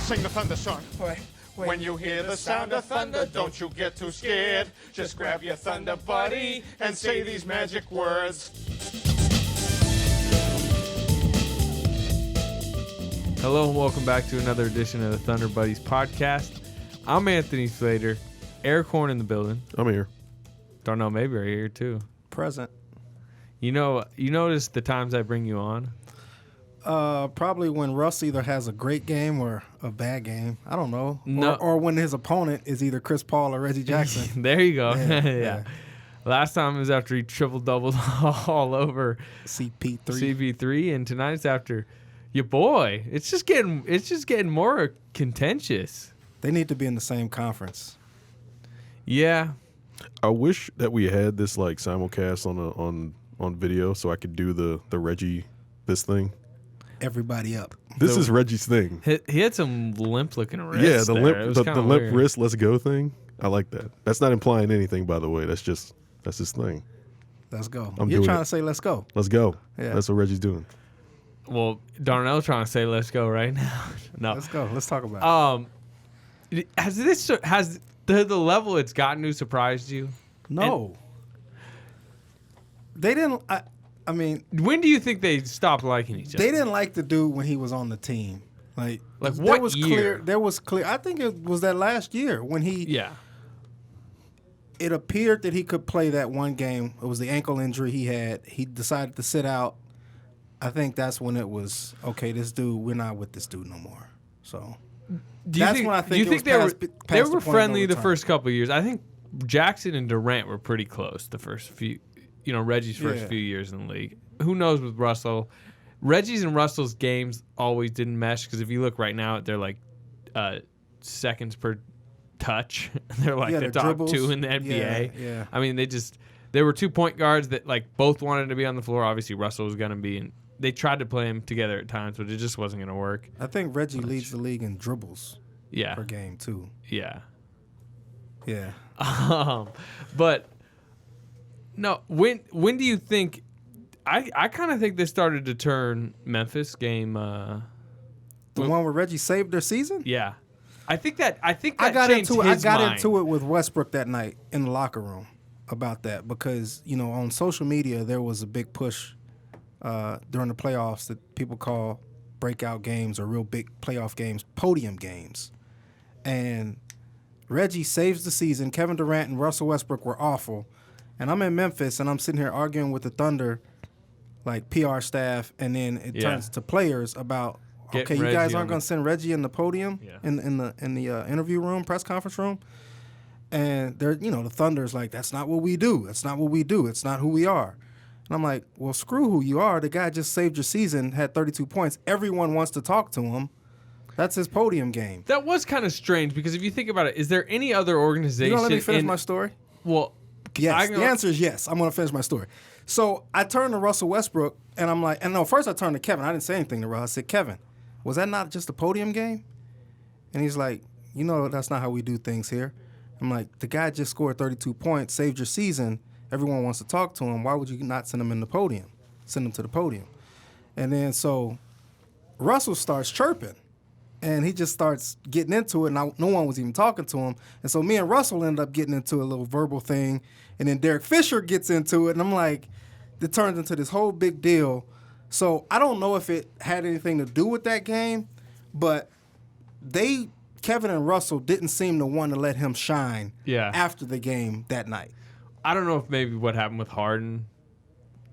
sing the thunder song. Wait. When you hear the sound of thunder, don't you get too scared. Just grab your Thunder Buddy and say these magic words. Hello and welcome back to another edition of the Thunder Buddies podcast. I'm Anthony Slater. Eric Horn in the building. I'm here. Darnell Mayberry here too. Present. You notice the times I bring you on? Probably when Russ either has a great game or a bad game. I don't know. No. Or when his opponent is either Chris Paul or Reggie Jackson. There you go. Yeah. Last time it was after he triple-doubled all over CP3, and tonight it's after your boy. It's just getting more contentious. They need to be in the same conference. Yeah. I wish that we had this like simulcast on video so I could do the Reggie thing. Everybody up. This is Reggie's thing. He had some limp-looking wrists. Yeah, the limp limp wrist, let's go thing. I like that. That's not implying anything, by the way. That's his thing. Let's go. I'm You're trying it. to say let's go. Let's go. Yeah. That's what Reggie's doing. Well, Darnell's trying to say let's go right now. No. Let's go. Let's talk about it. Has the level it's gotten to surprised you? No. They didn't. I mean, when do you think they stopped liking each other? They didn't like the dude when he was on the team. Like what was year? There was clear. I think it was that last year when he. Yeah. It appeared that he could play that one game. It was the ankle injury he had. He decided to sit out. I think that's when it was okay. This dude, we're not with this dude no more. So that's when I think. Do you think they were point friendly of no the first couple of years? I think Jackson and Durant were pretty close the first few. Reggie's first few years in the league. Who knows with Russell? Reggie's and Russell's games always didn't mesh because if you look right now, they're like seconds per touch. They're like the top dribbles. two in the NBA. Yeah. I mean, they were 2 point guards that like both wanted to be on the floor. Obviously, Russell was going to be, and they tried to play them together at times, but it just wasn't going to work. I think Reggie leads the league in dribbles. Yeah. Per game too. Yeah. Yeah. But. No, when do you think? I kind of think this started to turn Memphis game. The one where Reggie saved their season. Yeah, I think that I got into it with Westbrook that night in the locker room about that because on social media there was a big push during the playoffs that people call breakout games or real big playoff games, podium games, and Reggie saves the season. Kevin Durant and Russell Westbrook were awful. And I'm in Memphis, and I'm sitting here arguing with the Thunder, like PR staff, and then it turns to players about, okay, you guys aren't going to send Reggie in the podium in the interview room, press conference room, and they're the Thunder's like, that's not what we do. That's not what we do. It's not who we are. And I'm like, well, screw who you are. The guy just saved your season, had 32 points. Everyone wants to talk to him. That's his podium game. That was kind of strange because if you think about it, is there any other organization? You don't let me finish my story? Well. Yes, the answer is yes. I'm going to finish my story. So I turned to Russell Westbrook, and I'm like, and no, first I turned to Kevin. I didn't say anything to Russ. I said, Kevin, was that not just a podium game? And he's like, that's not how we do things here. I'm like, the guy just scored 32 points, saved your season. Everyone wants to talk to him. Why would you not send him in the podium? Send him to the podium. And then so Russell starts chirping. And he just starts getting into it, and no one was even talking to him. And so me and Russell ended up getting into a little verbal thing. And then Derek Fisher gets into it, and I'm like, it turns into this whole big deal. So I don't know if it had anything to do with that game, but Kevin and Russell didn't seem to want to let him shine after the game that night. I don't know if maybe what happened with Harden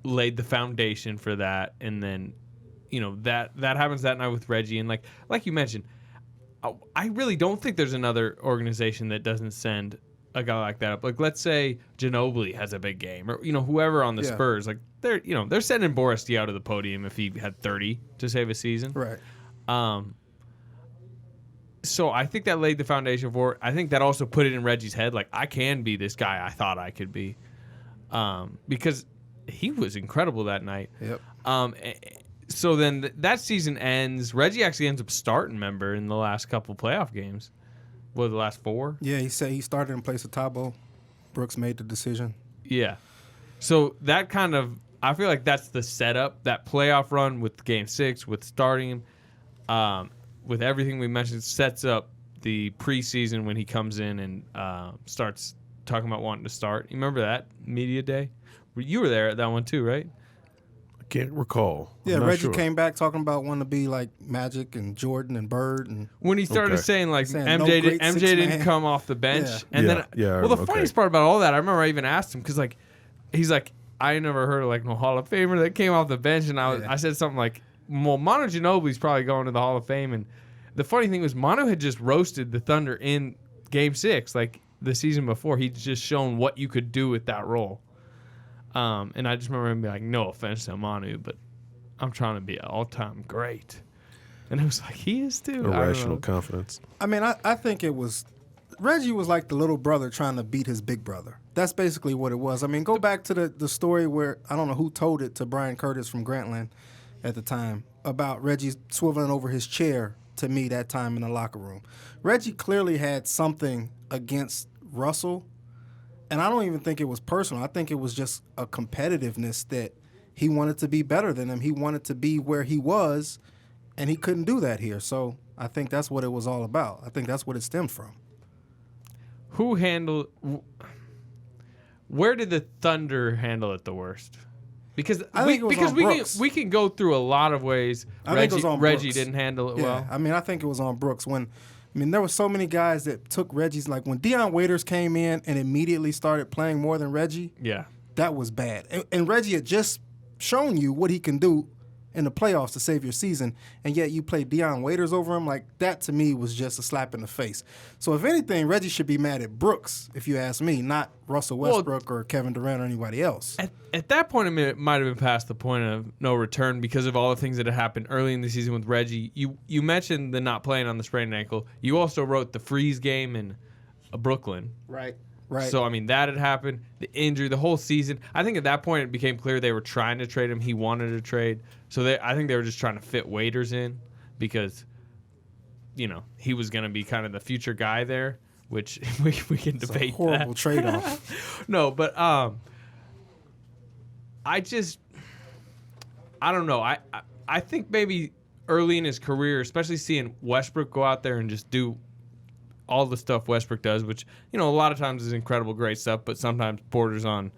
laid the foundation for that, and then that happens that night with Reggie, and like you mentioned, I really don't think there's another organization that doesn't send a guy like that up. Like let's say Ginobili has a big game, or whoever on the Spurs, like they're sending Boris Diaw to the podium if he had 30 to save a season, right? So I think that laid the foundation for it. I think that also put it in Reggie's head, like I can be this guy I thought I could be, because he was incredible that night. Yep. So then that season ends. Reggie actually ends up starting, member, in the last couple playoff games. The last 4? Yeah, he said he started in place of Tabo. Brooks made the decision. Yeah. So that kind of, I feel like that's the setup, that playoff run with Game 6, with starting him. with everything we mentioned, sets up the preseason when he comes in and starts talking about wanting to start. You remember that media day? You were there at that one too, right? I can't recall. Yeah, I'm not Reggie sure. came back talking about wanting to be like Magic and Jordan and Bird. And When he started Okay. saying like Saying no MJ, great MJ six didn't man. come off the bench, Yeah. and Yeah, then yeah, well, the okay. funniest part about all that, I remember I even asked him because like he's like, I never heard of like no Hall of Famer that came off the bench, and I said something like, well, Manu Ginobili's probably going to the Hall of Fame, and the funny thing was Manu had just roasted the Thunder in Game 6, like the season before. He'd just shown what you could do with that role. And I just remember him being like, no offense to Manu, but I'm trying to be an all-time great. And it was like, he is too. I don't Irrational know. confidence. I mean, I think it was Reggie was like the little brother trying to beat his big brother. That's basically what it was. I mean, go back to the story where I don't know who told it to Brian Curtis from Grantland at the time about Reggie swiveling over his chair to me that time in the locker room. Reggie clearly had something against Russell, and I don't even think it was personal. I think it was just a competitiveness that he wanted to be better than him. He wanted to be where he was, and he couldn't do that here. So I think that's what it was all about. I think that's what it stemmed from. Who handled... Where did the Thunder handle it the worst? Because I think it was on Brooks. we can go through a lot of ways I think it was on Reggie Brooks. didn't handle it Yeah, well. I mean, I think it was on Brooks. There were so many guys that took Reggie's, like when Deion Waiters came in and immediately started playing more than Reggie, Yeah. that was bad. And Reggie had just shown you what he can do in the playoffs to save your season, and yet you play Deion Waiters over him. Like, that to me was just a slap in the face. So if anything, Reggie should be mad at Brooks, if you ask me, not Russell Westbrook or Kevin Durant or anybody else. At that point, I mean, it might have been past the point of no return because of all the things that had happened early in the season with Reggie. You mentioned the not playing on the sprained ankle. You also wrote the freeze game in Brooklyn. Right. So, I mean, that had happened. The injury, the whole season. I think at that point it became clear they were trying to trade him. He wanted to trade. So I think they were just trying to fit Waiters in because, he was going to be kind of the future guy there, which we can It's debate a horrible that. trade-off. No, but I don't know. I think maybe early in his career, especially seeing Westbrook go out there and just do all the stuff Westbrook does, which, a lot of times is incredible, great stuff, but sometimes borders on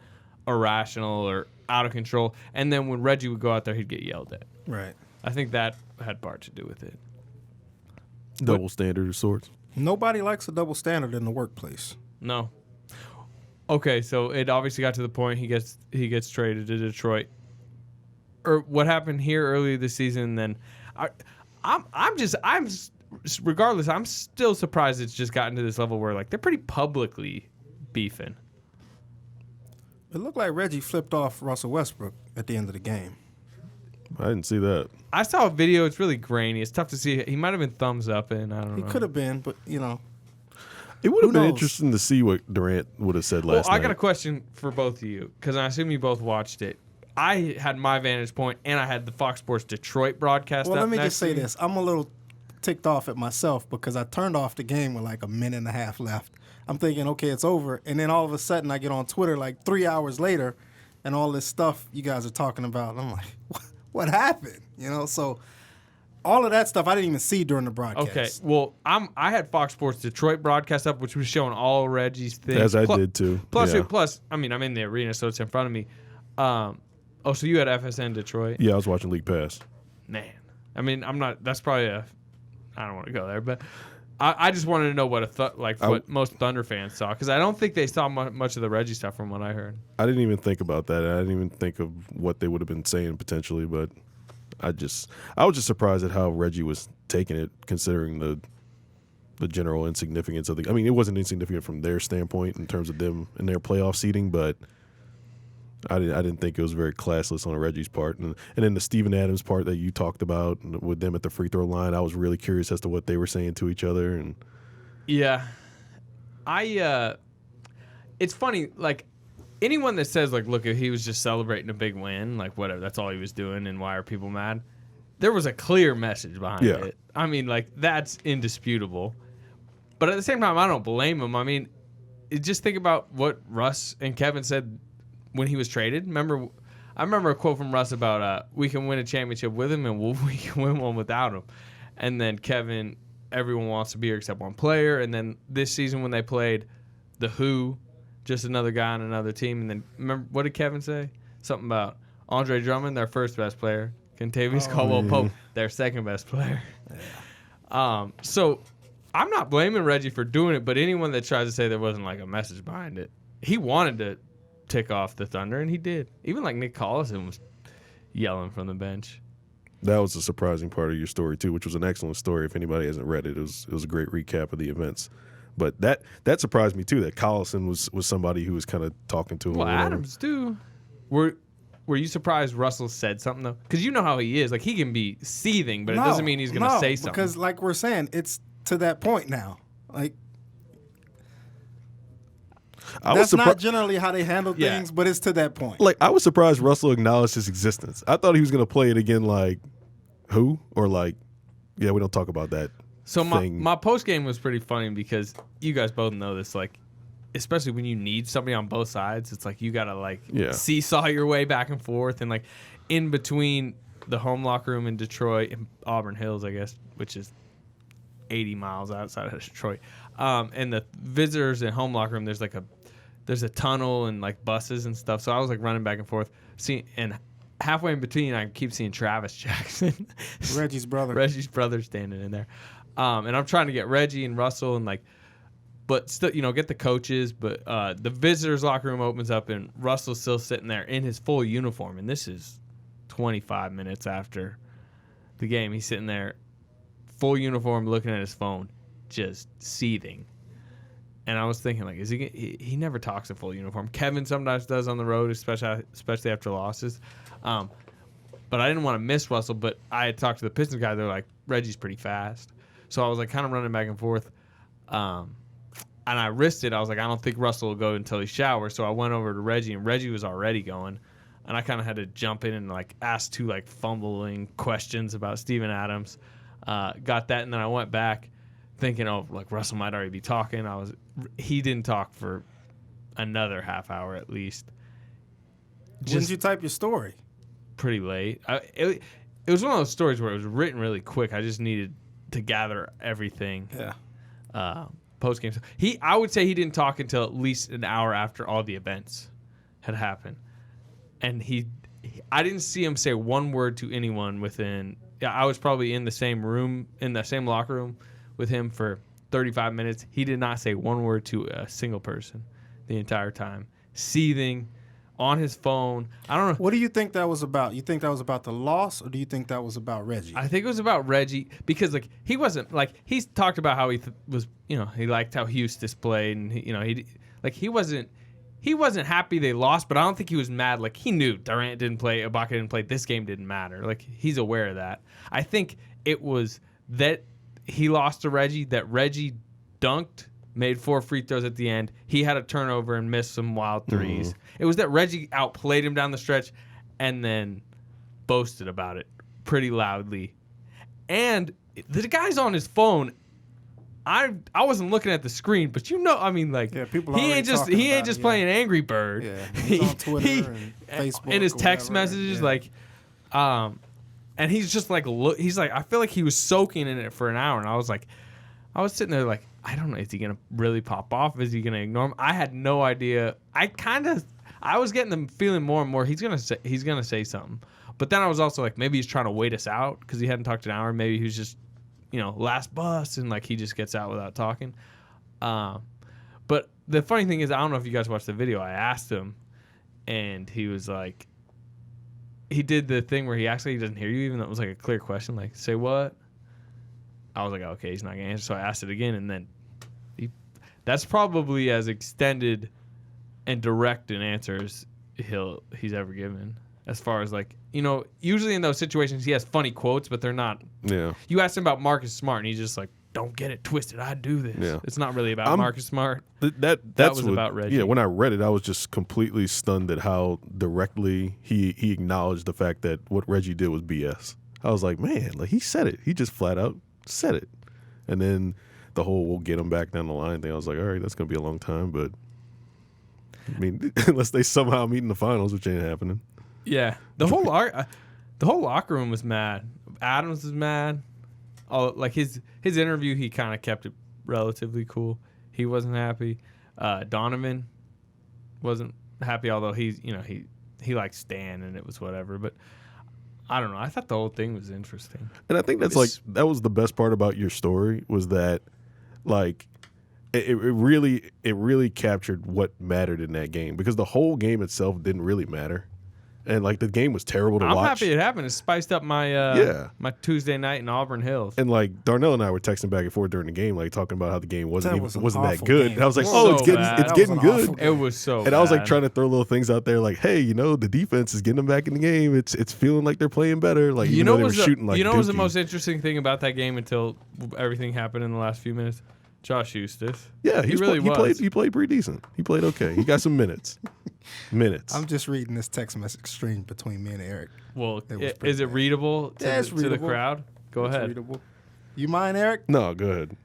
irrational or out of control. And then when Reggie would go out there, he'd get yelled at. Right. I think that had part to do with it. Double standard of sorts. Nobody likes a double standard in the workplace. No. Okay, so it obviously got to the point he gets traded to Detroit. Or what happened here earlier this season? Then, regardless, I'm still surprised it's just gotten to this level where like they're pretty publicly beefing. It looked like Reggie flipped off Russell Westbrook at the end of the game. I didn't see that. I saw a video. It's really grainy. It's tough to see. He might have been thumbs up, and I don't know. He could have been, but It would Who have been knows? interesting to see what Durant would have said Well, last I night. got a question for both of you because I assume you both watched it. I had my vantage point, and I had the Fox Sports Detroit broadcast. Well, up let me next just say to me. this. I'm a little ticked off at myself because I turned off the game with like a minute and a half left. I'm thinking, okay, it's over. And then all of a sudden I get on Twitter like 3 hours later and all this stuff you guys are talking about. And I'm like, what happened? So all of that stuff I didn't even see during the broadcast. Okay, well, I had Fox Sports Detroit broadcast up, which was showing all Reggie's things. As I did too. Plus, yeah. I mean, I'm in the arena, so it's in front of me. So you had FSN Detroit? Yeah, I was watching League Pass. Man, I mean, I'm not. That's probably I don't want to go there, but I just wanted to know what what most Thunder fans saw because I don't think they saw much of the Reggie stuff from what I heard. I didn't even think about that. I didn't even think of what they would have been saying potentially, but I was just surprised at how Reggie was taking it, considering the general insignificance of the. I mean, it wasn't insignificant from their standpoint in terms of them and their playoff seeding, but I didn't think it was very classless on Reggie's part, and then the Steven Adams part that you talked about with them at the free throw line. I was really curious as to what they were saying to each other, and Yeah, it's funny, like. Anyone that says, like, look, he was just celebrating a big win, like, whatever, that's all he was doing, and why are people mad? There was a clear message behind it. I mean, like, that's indisputable. But at the same time, I don't blame him. I mean, just think about what Russ and Kevin said when he was traded. I remember a quote from Russ about, we can win a championship with him, and we can win one without him. And then Kevin, everyone wants to be here except one player. And then this season when they played the Who, just another guy on another team. And then remember, what did Kevin say? Something about Andre Drummond, their first best player. Contavious Caldwell-Pope, their second best player. So I'm not blaming Reggie for doing it, but anyone that tries to say there wasn't like a message behind it, he wanted to tick off the Thunder, and he did. Even like Nick Collison was yelling from the bench. That was a surprising part of your story too, which was an excellent story. If anybody hasn't read it, it was a great recap of the events. But that surprised me too. That Collison was somebody who was kind of talking to him. Well, Adams too. Were you surprised Russell said something though? Because you know how he is. Like he can be seething, but it doesn't mean he's going to say something. Because like we're saying, it's to that point now. Like that's not generally how they handle things, but it's to that point. Like I was surprised Russell acknowledged his existence. I thought he was going to play it again like who or like we don't talk about that. So my post game was pretty funny because you guys both know this. Like especially when you need somebody on both sides, it's like you gotta like seesaw your way back and forth, and like in between the home locker room in Detroit and Auburn Hills, I guess, which is 80 miles outside of Detroit, and the visitors and home locker room, there's a tunnel and like buses and stuff. So I was like running back and forth, and halfway in between, I keep seeing Travis Jackson, Reggie's brother standing in there, and I'm trying to get Reggie and Russell and like. But still, get the coaches. But the visitors' locker room opens up, and Russell's still sitting there in his full uniform. And this is 25 minutes after the game. He's sitting there, full uniform, looking at his phone, just seething. And I was thinking, like, is he never talks in full uniform. Kevin sometimes does on the road, especially after losses. But I didn't want to miss Russell. But I had talked to the Pistons guy. They're like, Reggie's pretty fast. So I was like kind of running back and forth. And I risked it. I was like, I don't think Russell will go until he showers. So I went over to Reggie, and Reggie was already going. And I kind of had to jump in and like ask two like fumbling questions about Steven Adams. Got that, and then I went back thinking, like Russell might already be talking. He didn't talk for another half hour at least. When did you type your story? Pretty late. It was one of those stories where it was written really quick. I just needed to gather everything. Yeah. Post game. I would say he didn't talk until at least an hour after all the events had happened, and I didn't see him say one word to anyone within. I was probably in the same room, in the same locker room, with him for 35 minutes. He did not say one word to a single person the entire time, seething on his phone. I don't know. What do you think that was about? You think that was about the loss, or do you think that was about Reggie? I think it was about Reggie because like he wasn't like he's talked about how he was, he liked how Houston played, and he wasn't happy they lost, but I don't think he was mad. Like he knew Durant didn't play, Ibaka didn't play, this game didn't matter. Like he's aware of that. I think it was that he lost to Reggie, that Reggie dunked, made 4 free throws at the end. He had a turnover and missed some wild threes. Mm-hmm. It was that Reggie outplayed him down the stretch and then boasted about it pretty loudly. And the guy's on his phone. I wasn't looking at the screen, but people he ain't just playing Angry Bird. Yeah, he's on Twitter and Facebook and his text messages and he's just like he's like, I feel like he was soaking in it for an hour, and I was sitting there like, I don't know, is he gonna really pop off? Is he gonna ignore him? I had no idea. I was getting the feeling more and more he's gonna say something, but then I was also like, maybe he's trying to wait us out because he hadn't talked an hour. Maybe he was just last bus, and like he just gets out without talking. But the funny thing is, I don't know if you guys watched the video. I asked him, and he was like, he did the thing where he actually doesn't hear you, even though it was like a clear question, like, say what? I was like, okay, he's not going to answer. So I asked it again, and then that's probably as extended and direct an answer as he's ever given. As far as like, usually in those situations, he has funny quotes, but they're not. Yeah. You asked him about Marcus Smart, and he's just like, don't get it twisted. I do this. Yeah. It's not really about Marcus Smart. That was about Reggie. Yeah, when I read it, I was just completely stunned at how directly he acknowledged the fact that what Reggie did was BS. I was like, man, like he said it. He just flat out said it. And then the whole we'll get him back down the line thing, I was like, all right, that's going to be a long time. But, I mean, unless they somehow meet in the finals, which ain't happening. Yeah. The whole locker room was mad. Adams was mad. like his interview, he kind of kept it relatively cool. He wasn't happy. Donovan wasn't happy, although he liked Stan and it was whatever. But I don't know. I thought the whole thing was interesting. And I think that was the best part about your story was that, like, it really captured what mattered in that game, because the whole game itself didn't really matter. And, like, the game was terrible to watch. I'm happy it happened. It spiced up my my Tuesday night in Auburn Hills. And, like, Darnell and I were texting back and forth during the game, like, talking about how the game wasn't that good. Game. And I was like, It's getting good. It was so And bad. I was, like, trying to throw little things out there, like, hey, the defense is getting them back in the game. It's feeling like they're playing better. Like, you know they were shooting like what was the dookie. most interesting thing about that game until everything happened in the last few minutes? Josh Eustace. Yeah, he really was. He played pretty decent. He played okay. He got some minutes. I'm just reading this text message exchange between me and Eric. Well, It is it readable to, Yeah, it's to the readable. crowd? Go It's ahead. readable. You mind, Eric? No, go ahead.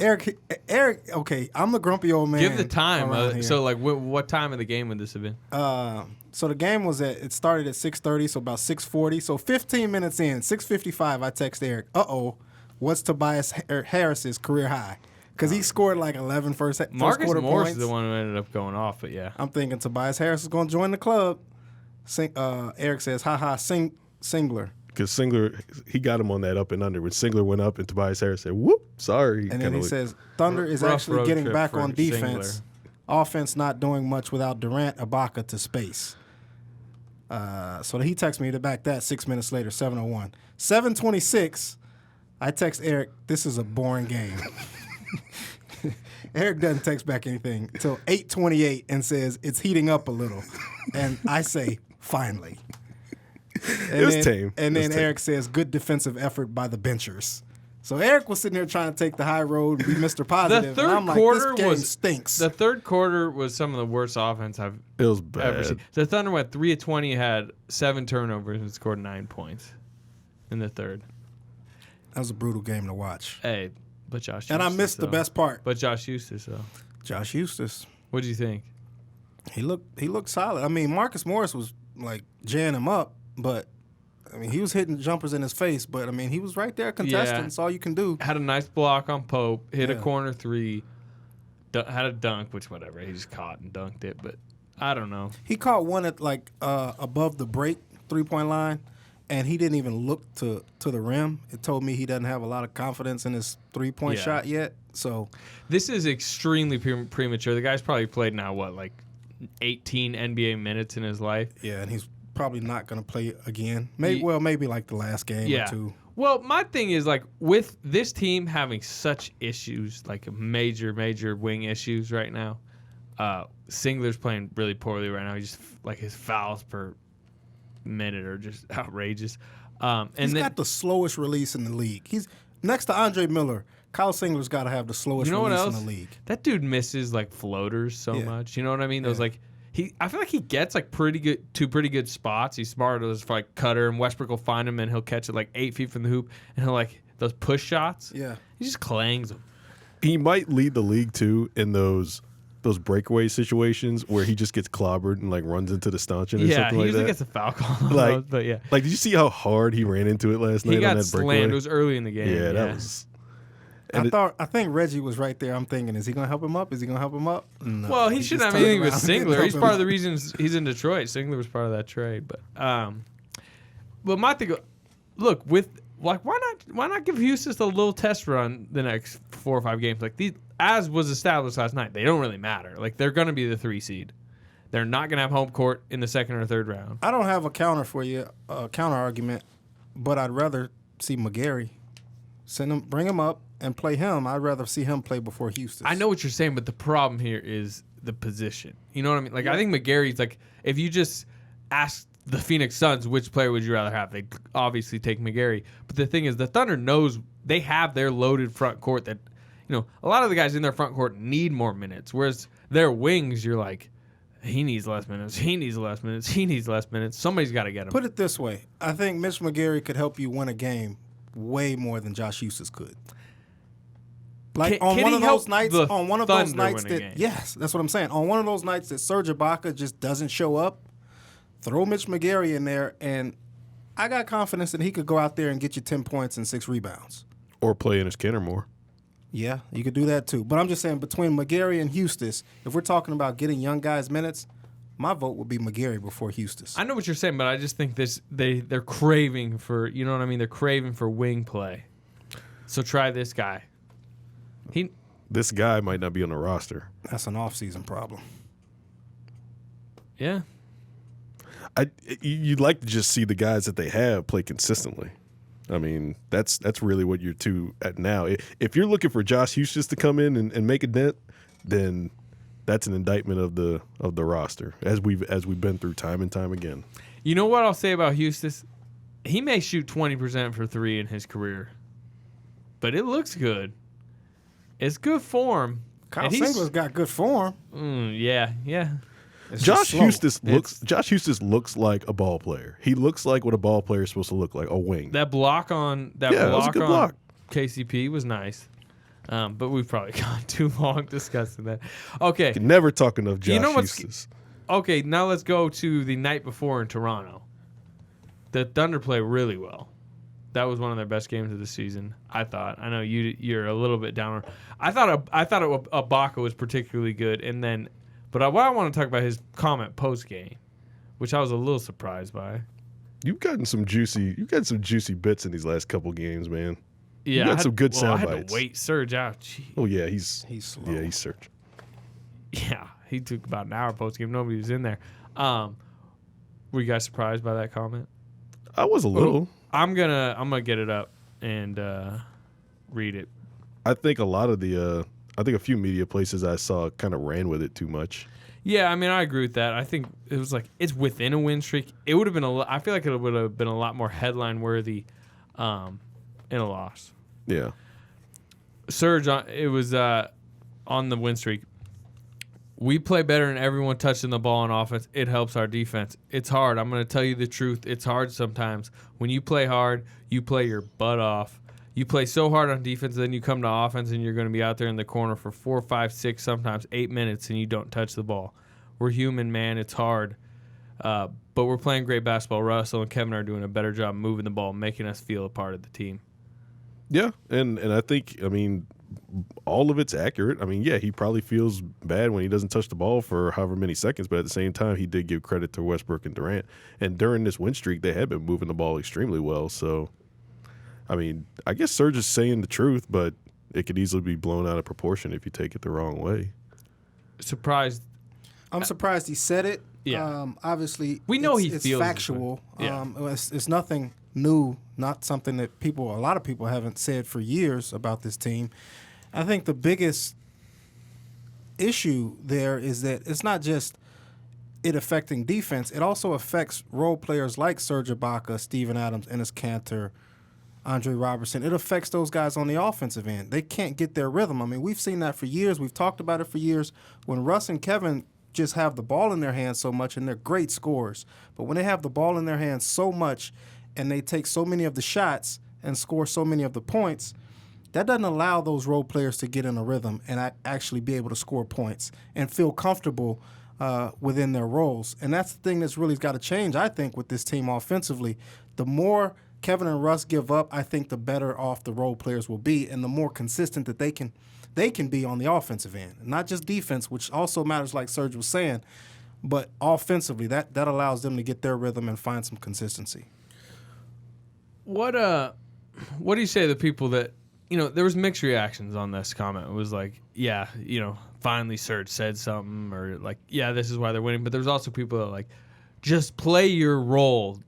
Eric. Okay, I'm the grumpy old man. Give the time. around here. So, like, what time of the game would this have been? So the game it started at 6:30, so about 6:40. So 15 minutes in, 6:55, I text Eric, what's Tobias Harris's career high? Because he scored like 11 first Marcus quarter Morris points. is the one who ended up going off, but yeah. I'm thinking Tobias Harris is going to join the club. Eric says, Singler. Because Singler, he got him on that up and under. When Singler went up and Tobias Harris said, whoop, sorry. And then he says, Thunder is rough actually road getting trip back for on defense. Offense not doing much without Durant, Ibaka to space. So he texts me to back that 6 minutes later, 7:01. 7:26, I text Eric, this is a boring game. Eric doesn't text back anything until 8:28 and says, it's heating up a little. And I say, finally. It was tame. And then It was tame. Eric says, good defensive effort by the benchers. So Eric was sitting there trying to take the high road and be Mr. Positive. The and third I'm like, quarter this game was stinks. The third quarter was some of the worst offense I've It was ever bad. seen. The Thunder went 3 of 20, had 7 turnovers, and scored 9 points in the third. That was a brutal game to watch. Hey, but Josh Eustace, And I missed the though. best part. But Josh Eustace, though. Josh Eustace. What did you think? He looked solid. I mean, Marcus Morris was like jam him up, but I mean, he was hitting jumpers in his face, but I mean, he was right there contesting. Yeah. That's all you can do. Had a nice block on Pope, hit a Yeah. corner 3, had a dunk, which whatever, he just caught and dunked it, but I don't know. He caught one at like above the break 3-point line, and he didn't even look to the rim. It told me he doesn't have a lot of confidence in his 3-point Yeah. shot yet. So This is extremely premature. The guy's probably played now, 18 NBA minutes in his life? yeah, and he's probably not going to play again. Maybe like the last game or two. Well, my thing is, like, with this team having such issues, like major wing issues right now, Singler's playing really poorly right now. He's just, like, his fouls per minute are just outrageous. He's got the slowest release in the league. He's next to Andre Miller. Kyle Singler's got to have the slowest You know what release else? in the league. That dude misses, like, floaters so Yeah. much. You know what I mean? Those, Yeah. like, I feel like he gets, like, pretty good spots. He's smart as, like, cutter, and Westbrook will find him, and he'll catch it, like, 8 feet from the hoop, and he'll, like, those push shots. Yeah. He just clangs them. He might lead the league, too, in those breakaway situations where he just gets clobbered and, like, runs into the stanchion or Yeah, something he like usually that. gets a foul call on Like- those, but yeah. Like, did you see how hard he ran into it last night He on got that breakaway? slammed. It was early in the game. Yeah, that was... And I think Reggie was right there. I'm thinking, is he going to help him up? Is he going to help him up? No. Well, he shouldn't have just anything turned with around and Singler. He's helped part of him the up. reasons he's in Detroit. Singler was part of that trade, but my thing, look, why not give Houston a little test run the next 4 or 5 games? Like these, as was established last night, they don't really matter. Like they're going to be the 3 seed. They're not going to have home court in the second or third round. I don't have a counter for you, a counter argument, but I'd rather see McGarry. Bring him up and play him. I'd rather see him play before Houston. I know what you're saying, but the problem here is the position. You know what I mean? Like I think McGarry's like, if you just ask the Phoenix Suns which player would you rather have, they'd obviously take McGarry. But the thing is, the Thunder knows they have their loaded front court that, a lot of the guys in their front court need more minutes. Whereas their wings, you're like, he needs less minutes. He needs less minutes. He needs less minutes. Somebody's got to get him. Put it this way. I think Mitch McGarry could help you win a game way more than Josh Eustace could. Like Can he help the on one of those Thunder nights win a that game? yes, that's what I'm saying. On one of those nights that Serge Ibaka just doesn't show up, throw Mitch McGarry in there, and I got confidence that he could go out there and get you 10 points and 6 rebounds. Or play Ennis Cantor more. Yeah, you could do that too. But I'm just saying, between McGarry and Hustis, if we're talking about getting young guys minutes, my vote would be McGarry before Hustis. I know what you're saying, but I just think they're craving for, you know what I mean? They're craving for wing play. So try this guy. This guy might not be on the roster. That's an off-season problem. Yeah. You'd like to just see the guys that they have play consistently. I mean, that's really what you're to at now. If you're looking for Josh Hustis to come in and make a dent, then that's an indictment of the roster, as we've been through time and time again. You know what I'll say about Hustis? He may shoot 20% for three in his career, but it looks good. It's good form. Kyle Singler's got good form. Yeah. It's Josh just slow. Hustis looks like a ball player. He looks like what a ball player is supposed to look like, a wing. That block on was a good block. KCP was nice. But we've probably gone too long discussing that. Okay. Can never talk enough Josh Hustis. Okay, now let's go to the night before in Toronto. The Thunder play really well. That was one of their best games of the season, I thought. I know you're a little bit down. I thought Ibaka was particularly good, but what I want to talk about his comment post game, which I was a little surprised by. You've gotten some juicy bits in these last couple games, man. Yeah, you got some good sound I bites. had to wait Serge out. Gee. Oh yeah, he's slow. Yeah, he's Serge. Yeah, he took about an hour post game. Nobody was in there. Were you guys surprised by that comment? I was a little. I'm gonna get it up and read it. I think a few media places I saw kind of ran with it too much. Yeah, I mean, I agree with that. I think it was like it's within a win streak. It would have been I feel like it would have been a lot more headline worthy, in a loss. Yeah. Serge, it was on the win streak. We play better than everyone touching the ball on offense. It helps our defense. It's hard. I'm going to tell you the truth. It's hard sometimes. When you play hard, you play your butt off. You play so hard on defense, then you come to offense, and you're going to be out there in the corner for 4, 5, 6, sometimes 8 minutes, and you don't touch the ball. We're human, man. It's hard. But we're playing great basketball. Russell and Kevin are doing a better job moving the ball, making us feel a part of the team. Yeah, and I think, I mean, all of it's accurate. I mean, yeah, he probably feels bad when he doesn't touch the ball for however many seconds, but at the same time, he did give credit to Westbrook and Durant. And during this win streak, they had been moving the ball extremely well. So, I mean, I guess Serge is saying the truth, but it could easily be blown out of proportion if you take it the wrong way. Surprised. I'm surprised he said it. Yeah. Obviously, we know it's feels factual. Yeah. It's nothing new, not something that a lot of people haven't said for years about this team. I think the biggest issue there is that it's not just it affecting defense. It also affects role players like Serge Ibaka, Steven Adams, Ennis Cantor, Andre Robertson. It affects those guys on the offensive end. They can't get their rhythm. I mean, we've seen that for years. We've talked about it for years. When Russ and Kevin just have the ball in their hands so much, and they're great scorers, but when they have the ball in their hands so much and they take so many of the shots and score so many of the points, that doesn't allow those role players to get in a rhythm and actually be able to score points and feel comfortable within their roles. And that's the thing that's really got to change, I think, with this team offensively. The more Kevin and Russ give up, I think the better off the role players will be and the more consistent that they can be on the offensive end. Not just defense, which also matters, like Serge was saying, but offensively, that allows them to get their rhythm and find some consistency. What do you say to the people that, there was mixed reactions on this comment. It was like, yeah, finally Serge said something, or like, yeah, this is why they're winning. But there's also people that like, just play your role.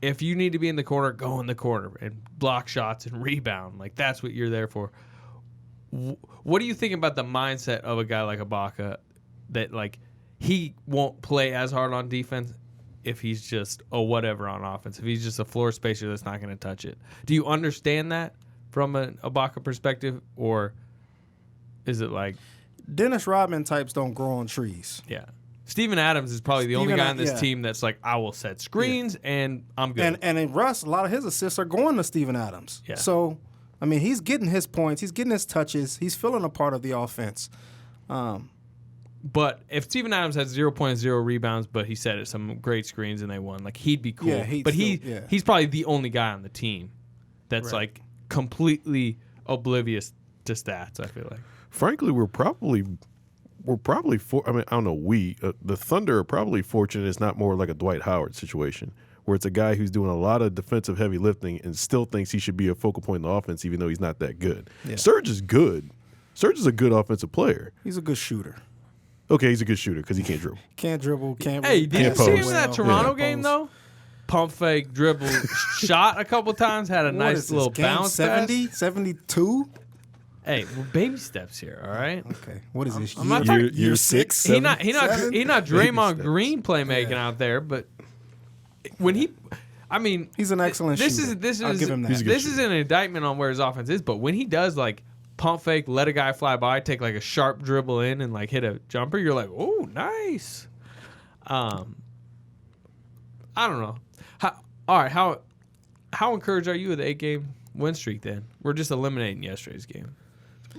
If you need to be in the corner, go in the corner and block shots and rebound. Like, that's what you're there for. What do you think about the mindset of a guy like Ibaka that, like, he won't play as hard on defense if he's just a whatever on offense, if he's just a floor spacer that's not going to touch it? Do you understand that from an Ibaka perspective, or is it like... Dennis Rodman types don't grow on trees. Yeah. Steven Adams is probably the only guy on this team that's like, I will set screens and I'm good. And in Russ, a lot of his assists are going to Steven Adams. Yeah. So, I mean, he's getting his points. He's getting his touches. He's feeling a part of the offense. But if Steven Adams has 0.0 rebounds, but he set some great screens and they won, like, he'd be cool. Yeah, he's probably the only guy on the team that's like completely oblivious to stats. I feel like. Frankly, we're probably for. I mean, I don't know. The Thunder are probably fortunate. It's not more like a Dwight Howard situation where it's a guy who's doing a lot of defensive heavy lifting and still thinks he should be a focal point in the offense, even though he's not that good. Yeah. Serge is good. Serge is a good offensive player. He's a good shooter. Okay, he's a good shooter because he can't dribble. Can't dribble. Can't. Hey, did you Can't see him post. in that Well, Toronto can't game post. though? Pump fake, dribble, shot a couple times, had a What nice is this, little game bounce 70, pass. 72? Hey, well, baby steps here, all right? Okay. What is this? I'm not talking- Year six? He not Seven? Draymond steps. Green playmaking out there, but when He's an excellent this shooter. is I'll give him that. He's a good this is an indictment on where his offense is. But when he does like pump fake, let a guy fly by, take like a sharp dribble in, and like hit a jumper, you're like, oh, nice. I don't know. How encouraged are you with the 8-game win streak? Then we're just eliminating yesterday's game.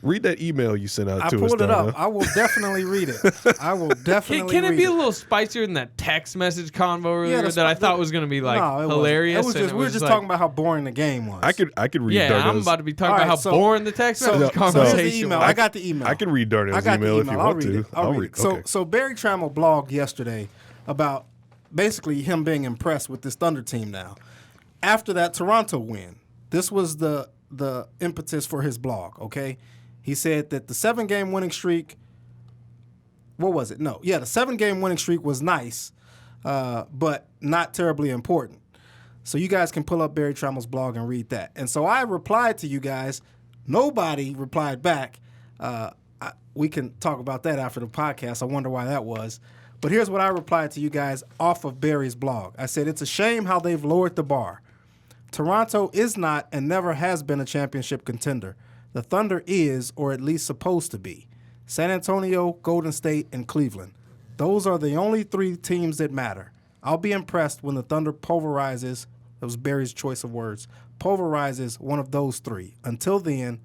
Read that email you sent out I to us. pulled it Donna. up. I will definitely read it. I will definitely Can it read be a little spicier than that text message convo earlier that I thought was going to be like No, it wasn't. hilarious? It was and just, we were just like, talking about how boring the game was. I could read. Yeah, I'm Darnell's. about to be talking All about right, how so- boring the text message so conversation here's the email. was. I got the email. I can read Darnell's I got email the if you email. want I'll read to. it. I'll read it. Okay. So Barry Trammell blogged yesterday about basically him being impressed with this Thunder team now. After that Toronto win, this was the impetus for his blog, okay? He said that the 7-game winning streak, what was it? No. Yeah, the 7-game winning streak was nice, but not terribly important. So you guys can pull up Barry Trammell's blog and read that. And so I replied to you guys. Nobody replied back. We can talk about that after the podcast. I wonder why that was. But here's what I replied to you guys off of Barry's blog. I said, it's a shame how they've lowered the bar. Toronto is not and never has been a championship contender. The Thunder is, or at least supposed to be. San Antonio, Golden State, and Cleveland. Those are the only 3 teams that matter. I'll be impressed when the Thunder pulverizes, that was Barry's choice of words, pulverizes one of those 3. Until then, ...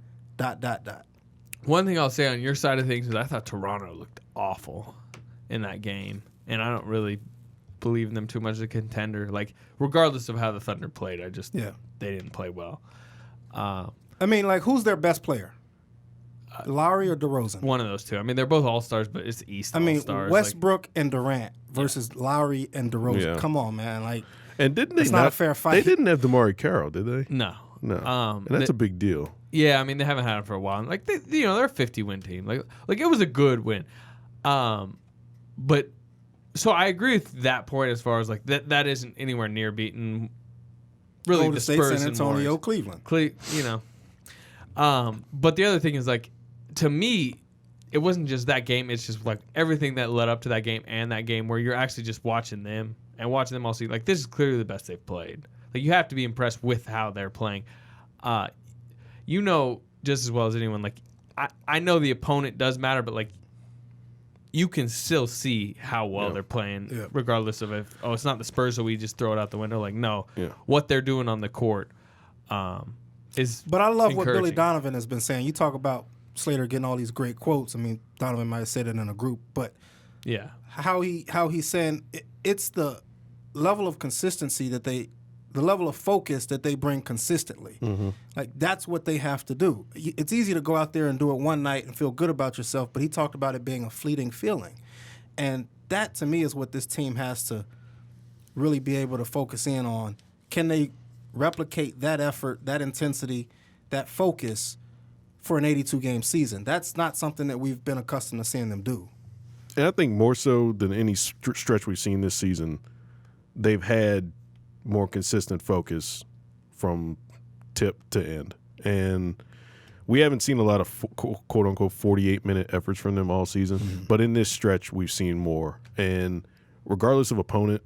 One thing I'll say on your side of things is I thought Toronto looked awful in that game, and I don't really believe in them too much as a contender. Like, regardless of how the Thunder played, they didn't play well. I mean, like, who's their best player? Lowry or DeRozan? One of those two. I mean, they're both All-Stars, but it's East I mean, All-Stars. Westbrook and Durant versus Lowry and DeRozan. Yeah. Come on, man. Like, And didn't they it's not a fair fight. They didn't have DeMar Carroll, did they? No. No. And that's a big deal. Yeah, I mean, they haven't had him for a while. Like, they're a 50-win team. Like it was a good win. But so I agree with that point as far as like that isn't anywhere near beating really Golden the State, Spurs San and Antonio, Warriors. Cleveland. But the other thing is like, to me, it wasn't just that game. It's just like everything that led up to that game and that game where you're actually just watching them and watching them all see like this is clearly the best they've played. Like you have to be impressed with how they're playing. You know just as well as anyone. Like I know the opponent does matter, but like you can still see how well they're playing, regardless of if it's not the Spurs, so we just throw it out the window. Like no, what they're doing on the court is. But I love what Billy encouraging. Donovan has been saying. You talk about Slater getting all these great quotes. I mean, Donovan might have said it in a group, but Yeah. how he's saying it's the level of consistency the level of focus that they bring consistently. Mm-hmm. Like that's what they have to do. It's easy to go out there and do it one night and feel good about yourself, but he talked about it being a fleeting feeling. And that to me is what this team has to really be able to focus in on. Can they replicate that effort, that intensity, that focus for an 82-game season? That's not something that we've been accustomed to seeing them do. And I think more so than any stretch we've seen this season, they've had more consistent focus from tip to end. And we haven't seen a lot of quote-unquote 48-minute efforts from them all season. Mm-hmm. But in this stretch, we've seen more. And regardless of opponent,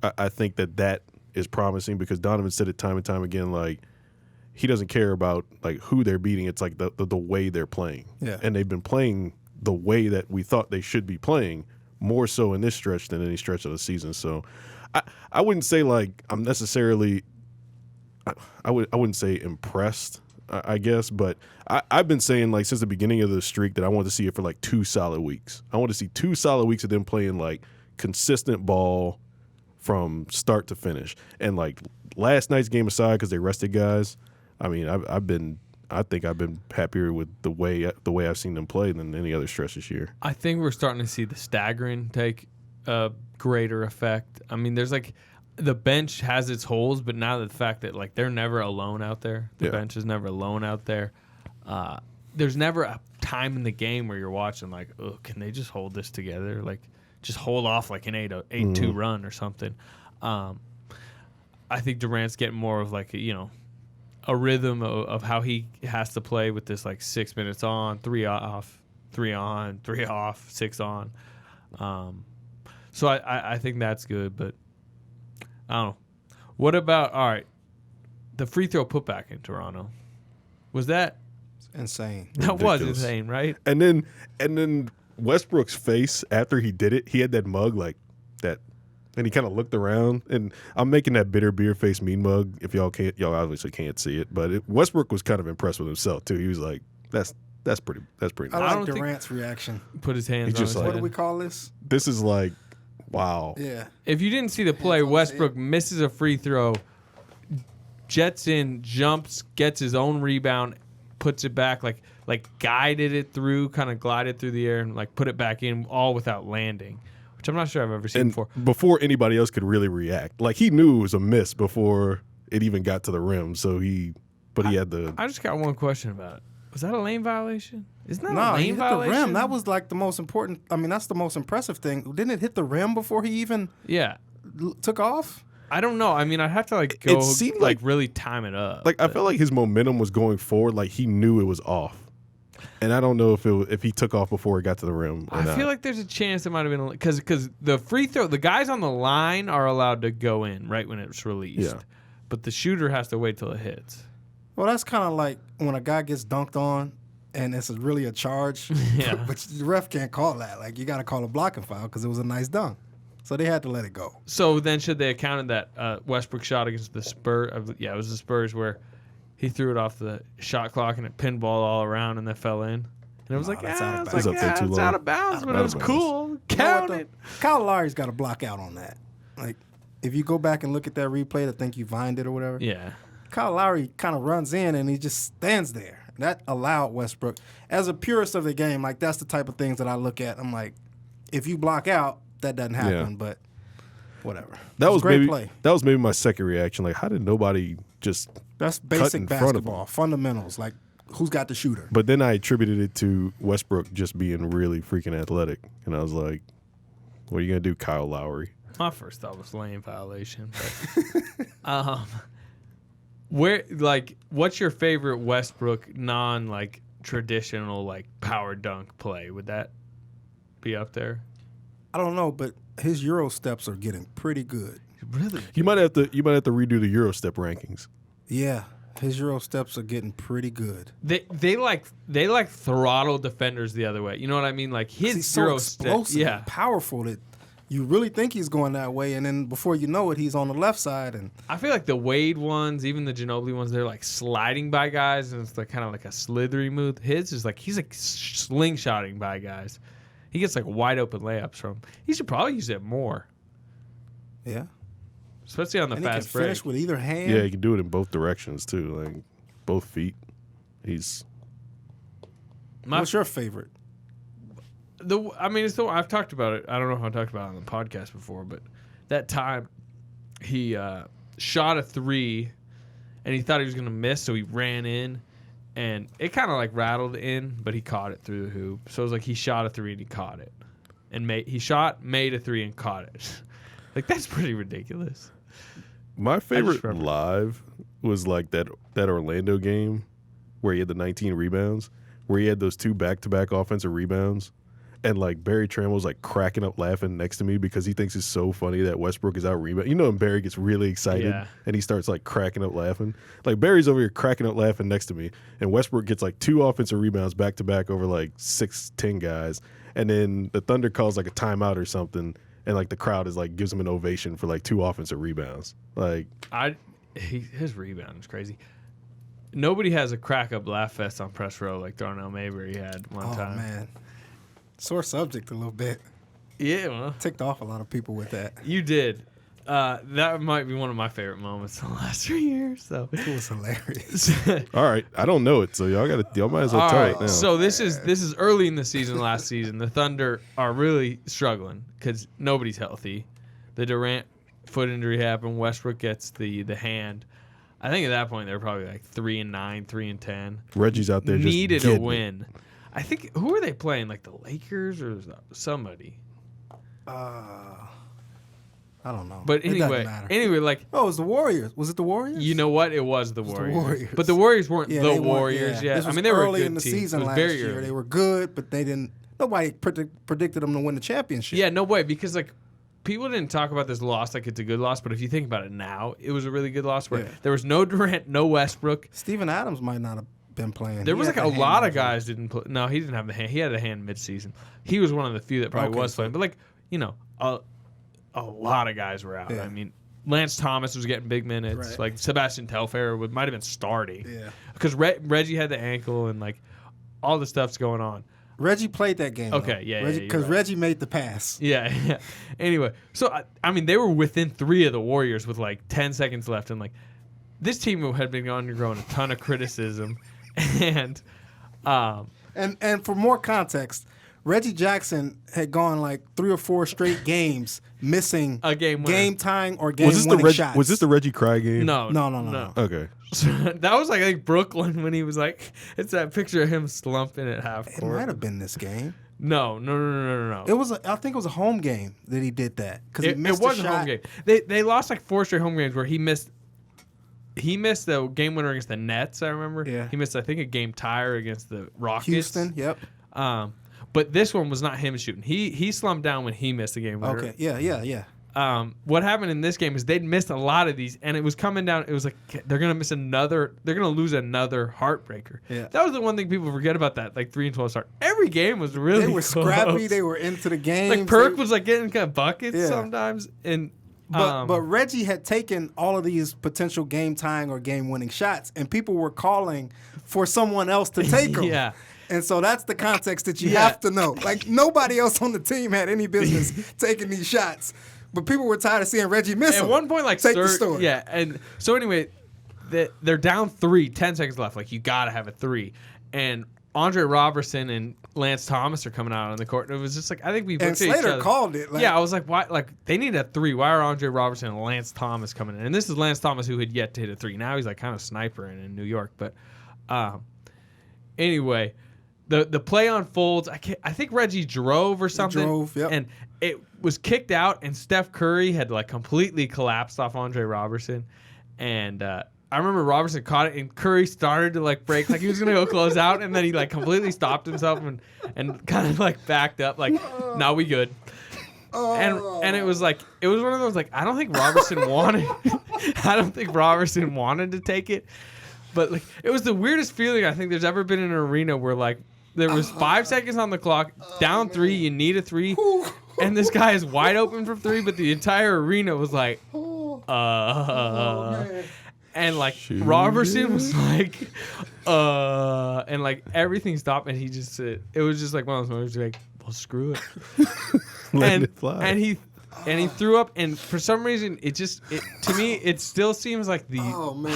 I think that is promising because Donovan said it time and time again, like, he doesn't care about, like, who they're beating. It's, like, the way they're playing. Yeah. And they've been playing the way that we thought they should be playing, more so in this stretch than any stretch of the season. So I wouldn't say like I'm necessarily I wouldn't say impressed, I guess, but I've been saying like since the beginning of the streak that I want to see it for like 2 solid weeks. I want to see 2 solid weeks of them playing like consistent ball from start to finish. And like last night's game aside, because they rested guys, I mean, I think I've been happier with the way I've seen them play than any other stretch this year. I think we're starting to see the staggering take a greater effect. I mean, there's like the bench has its holes, but now the fact that like they're never alone out there, the bench is never alone out there. There's never a time in the game where you're watching like, oh, can they just hold this together? Like, just hold off like an 8-2 run or something. I think Durant's getting more of like a rhythm of how he has to play with this like 6 minutes on, 3 off, 3 on, 3 off, 6 on. So I think that's good, but I don't know. What about the free throw putback in Toronto? Was that insane? That was insane, right? And then Westbrook's face after he did it, he had that mug like that. And he kind of looked around, and I'm making that bitter beer face mean mug. If y'all obviously can't see it, but Westbrook was kind of impressed with himself too. He was like, "That's pretty nice." I like Durant's reaction. Put his hands He's on just his like, What head. do we call this? This is like, wow. Yeah. If you didn't see the play, Hands on Westbrook misses a free throw, jets in, jumps, gets his own rebound, puts it back, like guided it through, kind of glided through the air, and like put it back in, all without landing, which I'm not sure I've ever seen before. Before anybody else could really react, like he knew it was a miss before it even got to the rim. So he had the. I just got one question about it. Was that a lane violation? Isn't that No, a he lane hit violation? the rim. That was like the most important. I mean, that's the most impressive thing. Didn't it hit the rim before he even Yeah. took off? I don't know. I mean, I'd have to like go seemed like like- really time it up. Like I felt like his momentum was going forward, like he knew it was off, and I don't know if he took off before it got to the rim. Or I not. feel like there's a chance it might have been because the free throw, the guys on the line are allowed to go in right when it's released, Yeah. but the shooter has to wait till it hits. Well, that's kind of like when a guy gets dunked on and it's really a charge. Yeah. But the ref can't call that. Like, you got to call a blocking foul because it was a nice dunk. So they had to let it go. So then, should they have counted that Westbrook shot against the Spurs? Yeah, it was the Spurs where he threw it off the shot clock and it pinballed all around and then fell in. And it was like, that's out of it's bounds. like, It's up there too it's long. out of bounds, but Out it of was bounds. cool. You know Count what, it. though? Kyle Lowry's got to block out on that. Like, if you go back and look at that replay to think you vined it or whatever, Yeah. Kyle Lowry kind of runs in and he just stands there. That allowed Westbrook. As a purist of the game, like, that's the type of things that I look at. I'm like, if you block out, that doesn't happen, Yeah. but whatever. that was a great maybe play. that was maybe my second reaction. Like, how did nobody just? That's cut basic in front of him? basketball, fundamentals. Like, who's got the shooter? But then I attributed it to Westbrook just being really freaking athletic, and I was like, "What are you gonna do, Kyle Lowry?" My first thought was lane violation. But, what's your favorite Westbrook traditional power dunk play? Would that be up there? I don't know, but his Euro steps are getting pretty good. Really? You might have to redo the Eurostep rankings. Yeah, his Euro steps are getting pretty good. They throttle defenders the other way. You know what I mean? Like his He's so Euro explosive, yeah. and powerful that you really think he's going that way, and then before you know it, he's on the left side. And I feel like the Wade ones, even the Ginobili ones, they're like sliding by guys, and it's like kind of like a slithery move. His is like he's like slingshotting by guys. He gets like wide open layups from. He should probably use it more, yeah, especially on the and he can fast break. finish with either hand. Yeah, he can do it in both directions too, like both feet. He's What's your favorite? It's the I've talked about it. I don't know if I talked about it on the podcast before, but that time he shot a 3 and he thought he was gonna miss, so he ran in and it kind of like rattled in, but he caught it through the hoop. So it was like he shot a 3 and he caught it, and made a 3 and caught it. Like that's pretty ridiculous. my favorite remember. live was like that Orlando game where he had the 19 rebounds, where he had those 2 back-to-back offensive rebounds. And like Barry Trammell's like cracking up laughing next to me because he thinks it's so funny that Westbrook is out rebound. You know, when Barry gets really excited Yeah. and he starts like cracking up laughing. Like Barry's over here cracking up laughing next to me, and Westbrook gets like 2 offensive rebounds back to back over like 6'10" guys. And then the Thunder calls like a timeout or something, and like the crowd is like gives him an ovation for like 2 offensive rebounds. Like His rebound is crazy. Nobody has a crack up laugh fest on press row like Darnell Mayberry had one Oh time. man, sore subject a little bit. Yeah, well, Ticked off a lot of people with that. you did. That might be one of my favorite moments in the last 3 years. So It was hilarious. All right, I don't know it, so y'all might as well all tell right, it now. so this is early in the season. Last season, the Thunder are really struggling because nobody's healthy. The Durant foot injury happened. Westbrook gets the hand. I think at that point they were probably like 3-9, 3-10. Reggie's out there just Needed a getting it. win. I think who are they playing? Like the Lakers or somebody? I don't know. But It doesn't anyway, matter. like Oh, it was the Warriors. Was it the Warriors? you know what? It was the was the Warriors. Warriors. But the Warriors weren't Yeah, the they weren't- Warriors yeah. yet. This I was mean, they were a early good in the team. season It was last very year. early. They were good, but they didn't. Nobody predicted them to win the championship. Yeah, no way. Because like people didn't talk about this loss like it's a good loss, but if you think about it now, it was a really good loss where Yeah. there was no Durant, no Westbrook. Steven Adams might not have been playing. There He was had like the a hand lot of injury. guys didn't play. No, he didn't have the hand. He had a hand mid-season. He was one of the few that probably Okay, was so- playing. But like a lot of guys were out. Yeah. I mean, Lance Thomas was getting big minutes. Right. Like Sebastian Telfair might have been starting. Yeah. Because Reggie had the ankle and like all the stuff's going on. Reggie played that game. Okay, though. yeah, Reggie, you're because right. Reggie made the pass. Yeah, yeah. Anyway, so I mean, they were within 3 of the Warriors with like 10 seconds left, and like this team had been undergoing a ton of criticism, and And for more context, Reggie Jackson had gone like 3 or 4 straight games missing A game winner. tying or game Was this winning the shots. Was this the Reggie Cry game? no. Okay. So that was like I think Brooklyn when he was like, it's that picture of him slumping at half It court. might have been this game. No. It was. I think it was a home game that he did that because he It missed was a a shot. home game. They lost like 4 straight home games where he missed. He missed the game winner against the Nets. I remember. Yeah. He missed I think a game tire against the Rockets. Houston. Yep. But this one was not him shooting. He slumped down when he missed the game winner. Okay. Yeah. What happened in this game is they'd missed a lot of these, and it was coming down. It was like they're gonna miss another. They're gonna lose another heartbreaker. Yeah. That was the one thing people forget about that. Like 3-12 start. Every game was really. They were close. scrappy. They were into the game. like Perk was like getting kind of buckets Yeah. sometimes, and But Reggie had taken all of these potential game tying or game winning shots, and people were calling for someone else to take them. Yeah. And so that's the context that you Yeah. have to know. Like nobody else on the team had any business taking these shots, but people were tired of seeing Reggie miss at them. one point, like take the third, story. yeah, and so anyway, they're down 3, 10 seconds left. Like you gotta have a 3, and Andre Robertson and Lance Thomas are coming out on the court. And it was just like I think we And looked at each Slater other. called it. Like, Yeah, I was like, why? Like they need a 3. Why are Andre Robertson and Lance Thomas coming in? And this is Lance Thomas who had yet to hit a 3. Now he's like kind of snipering in New York. But anyway, the play unfolds. I think Reggie drove or something. drove, yep. And it was kicked out, and Steph Curry had like completely collapsed off Andre Robertson, and I remember Robertson caught it, and Curry started to like break, like he was gonna go close out, and then he like completely stopped himself and kind of like backed up, like, "No, we good." And it was one of those like I don't think Robertson wanted to take it, but like it was the weirdest feeling I think there's ever been in an arena where like there was 5 seconds on the clock, down 3, you need a 3, and this guy is wide open for 3, but the entire arena was like, and like Robertson was like, and like everything stopped, and he just it was just like one of those moments like, well, screw it. Let it fly. And he threw up, and for some reason to me it still seems like the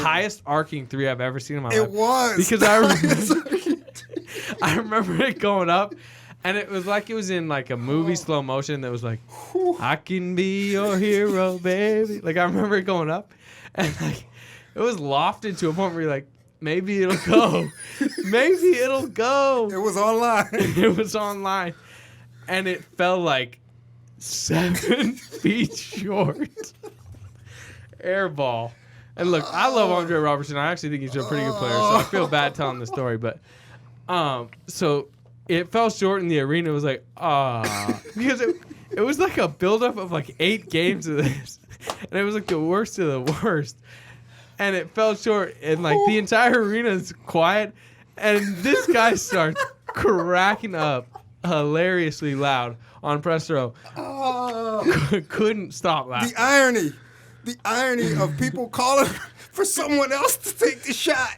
highest arcing 3 I've ever seen in my life. It was. Because I remember it going up, and it was like it was in like a movie slow motion that was like, I can be your hero, baby. Like I remember it going up, and like it was lofted to a point where you're like, maybe it'll go, maybe it'll go. It was online. It was online, and it fell like 7 feet short. Air ball. And look, I love Andre Robertson. I actually think he's a pretty good player, so I feel bad telling the story. But so it fell short, and the arena was like, because it was like a buildup of like 8 games of this, and it was like the worst of the worst. And it fell short, and like the entire arena is quiet, and this guy starts cracking up hilariously loud on press row. Couldn't stop laughing. The irony of people calling for someone else to take the shot.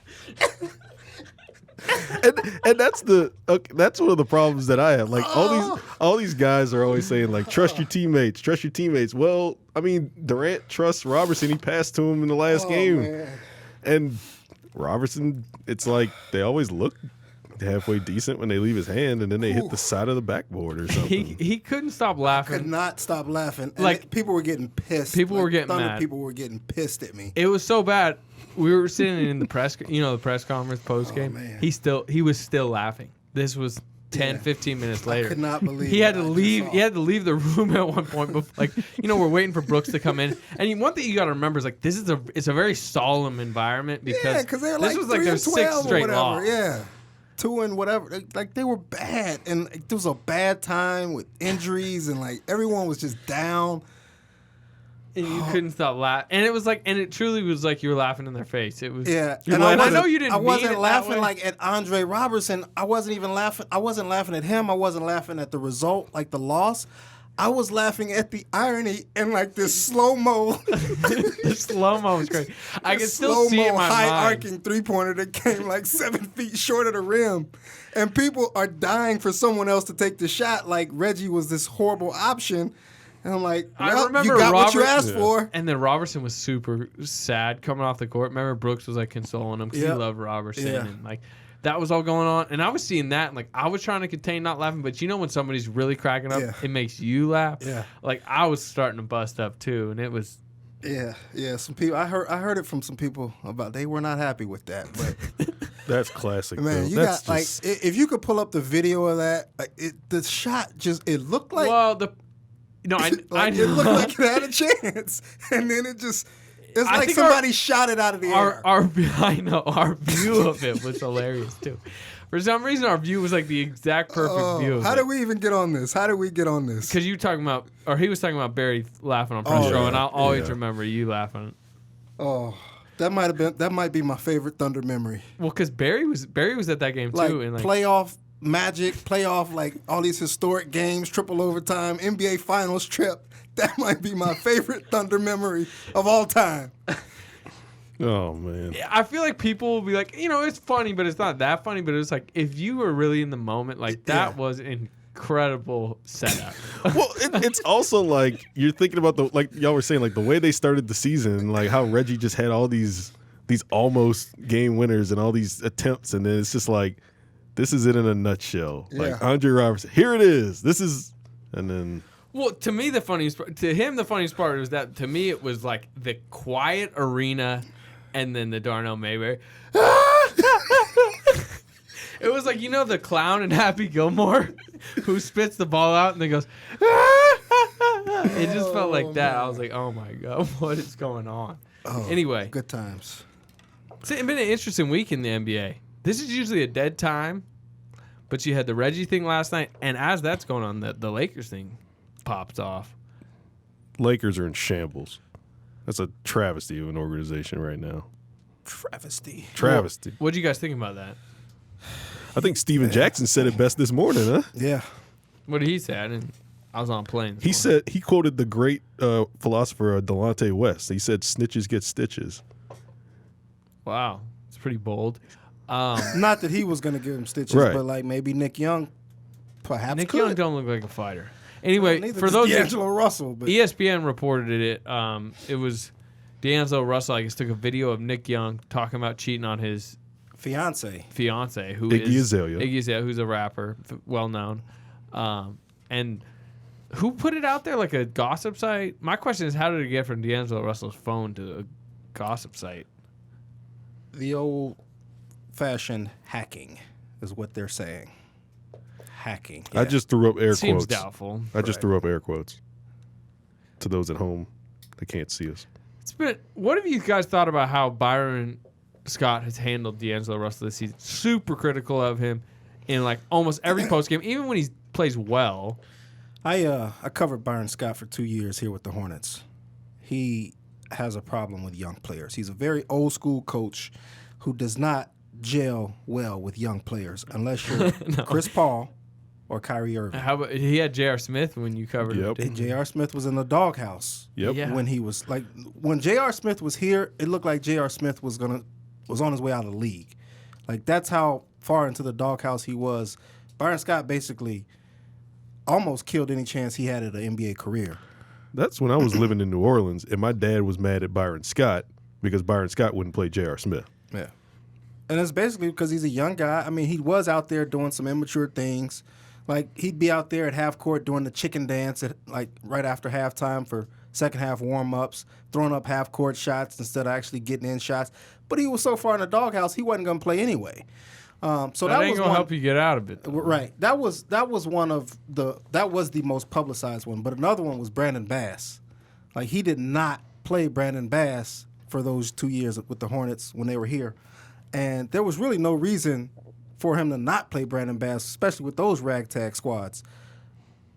and that's one of the problems that I have. Like all these guys are always saying like trust your teammates. Well, I mean, Durant trusts Robertson. He passed to him in the last game. Man. And Robertson, it's like they always look halfway decent when they leave his hand, and then they hit the side of the backboard or something. He couldn't stop Could laughing. not stop laughing. And Like, people were getting pissed. people were getting Thunder mad. People were getting pissed at me. It was so bad. We were sitting in the the press conference post game. man. He was still laughing. This was 10, 15 minutes later. I could not believe he had what to I just leave. saw. He had to leave the room at one point. But we're waiting for Brooks to come in. And one thing you got to remember is it's a very solemn environment because Because they were this like was like 3 their and 12 sixth or straight whatever. loss. Yeah. 2 and whatever. Like they were bad. And it was a bad time with injuries and like everyone was just down. And you couldn't stop laughing. And it truly was like you were laughing in their face. It was Yeah. And I know you didn't. I mean wasn't it that laughing way. like at Andre Robertson. I wasn't even laughing. I wasn't laughing at him. I wasn't laughing at the result, like the loss. I was laughing at the irony and like this slow-mo. The slow-mo was great. I can still see it in my high mind. arcing 3-pointer that came like 7 feet short of the rim. And people are dying for someone else to take the shot like Reggie was this horrible option. And I'm like, I well, remember you got what you Robert- asked for. And then Robertson was super sad coming off the court. Remember Brooks was like consoling him because he Yep. loved Robertson. Yeah. And like that was all going on. And I was seeing that and like I was trying to contain not laughing. But when somebody's really cracking up, Yeah. it makes you laugh. Yeah. Like I was starting to bust up too. And it was. Yeah. Some people, I heard it from some people about they were not happy with that. But That's classic. man, though. you That's got just, like if you could pull up the video of that, like the shot it looked like I like, it looked like it had a chance, and then it's I like think somebody shot it out of the air. our view of it was hilarious too. For some reason, our view was like the exact perfect view. How did we even get on this? How did we get on this? Because he was talking about Barry laughing on press row, yeah. and I'll always Yeah. remember you laughing. Oh, that might be my favorite Thunder memory. Well, because Barry was at that game Like too, and like playoff magic, playoff like all these historic games, triple overtime, NBA Finals trip. That might be my favorite Thunder memory of all time. oh man. I feel like people will be like, it's funny, but it's not that funny. But it's like if you were really in the moment, like that Yeah. was incredible setup. Well, it's also like you're thinking about like y'all were saying, like the way they started the season, like how Reggie just had all these almost game winners and all these attempts, and then it's just like this is it in a nutshell. Yeah. Like Andre Robertson, here it is. This is, and then Well, to me, the funniest part was that to me it was like the quiet arena, and then the Darnell Mayberry. It was like the clown in Happy Gilmore, who spits the ball out and then goes. It just felt like that. I was like, oh my god, what is going on? Anyway, Good times. it's been an interesting week in the NBA. This is usually a dead time, but you had the Reggie thing last night, and as that's going on, the Lakers thing popped off. Lakers are in shambles. That's a travesty of an organization right now. Travesty. Travesty. What do you guys think about that? I think Steven Jackson said it best this morning, huh? Yeah. What did he say? I was on a plane. He quoted the great philosopher Delonte West. He said, "Snitches get stitches." Wow, it's pretty bold. Not that he was going to give him stitches, Right. but like maybe Nick Young, perhaps. Nick could. Young don't look like a fighter. Anyway, Neither for does those D'Angelo Russell, but ESPN reported it. It was D'Angelo Russell. I guess took a video of Nick Young talking about cheating on his fiance. fiance, who Iggy is Azalea. Iggy Azalea, who's a rapper, well known, and who put it out there like a gossip site? My question is, how did it get from D'Angelo Russell's phone to a gossip site? The old-fashioned hacking is what they're saying. Hacking. I just threw up air Seems quotes. doubtful. I just threw up air quotes to those at home. They can't see us. What have you guys thought about how Byron Scott has handled D'Angelo Russell this season? Super critical of him in like almost every post game, even when he plays well. I covered Byron Scott for 2 years here with the Hornets. He has a problem with young players. He's a very old school coach who does not gel well with young players unless you're Chris Paul or Kyrie Irving. How about he had J.R. Smith when you covered him? Yep. didn't you? J.R. Smith was in the doghouse. Yep. Yeah. When he was like when J.R. Smith was here, it looked like J.R. Smith was on his way out of the league. Like that's how far into the doghouse he was. Byron Scott basically almost killed any chance he had at an NBA career. That's when I was living in New Orleans, and my dad was mad at Byron Scott because Byron Scott wouldn't play J.R. Smith. Yeah. And it's basically because he's a young guy. I mean, he was out there doing some immature things. Like, he'd be out there at half court doing the chicken dance right after halftime for second half warm-ups, throwing up half court shots instead of actually getting in shots. But he was so far in the doghouse, he wasn't going to play anyway. So that ain't was gonna help you get out of it, though. Right. That was the most publicized one. But another one was Brandon Bass. Like, he did not play Brandon Bass for those 2 years with the Hornets when they were here. And there was really no reason for him to not play Brandon Bass, especially with those ragtag squads.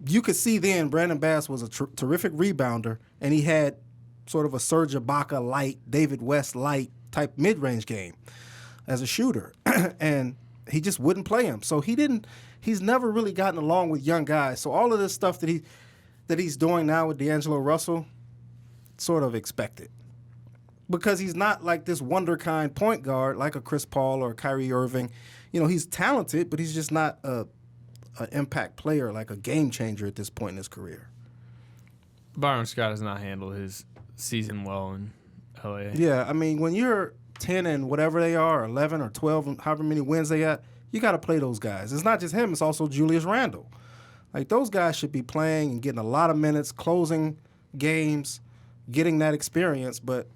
You could see then Brandon Bass was a terrific rebounder, and he had sort of a Serge Ibaka light, David West light type mid-range game as a shooter. And he just wouldn't play him. So he's never really gotten along with young guys. So all of this stuff that he's doing now with D'Angelo Russell, sort of expected. Because he's not like this wonder kind point guard like a Chris Paul or Kyrie Irving. You know, he's talented, but he's just not an impact player, like a game changer at this point in his career. Byron Scott has not handled his season well in LA. Yeah, I mean, when you're 10 and whatever they are, 11 or 12, however many wins they got, you got to play those guys. It's not just him, it's also Julius Randle. Like, those guys should be playing and getting a lot of minutes, closing games, getting that experience. But,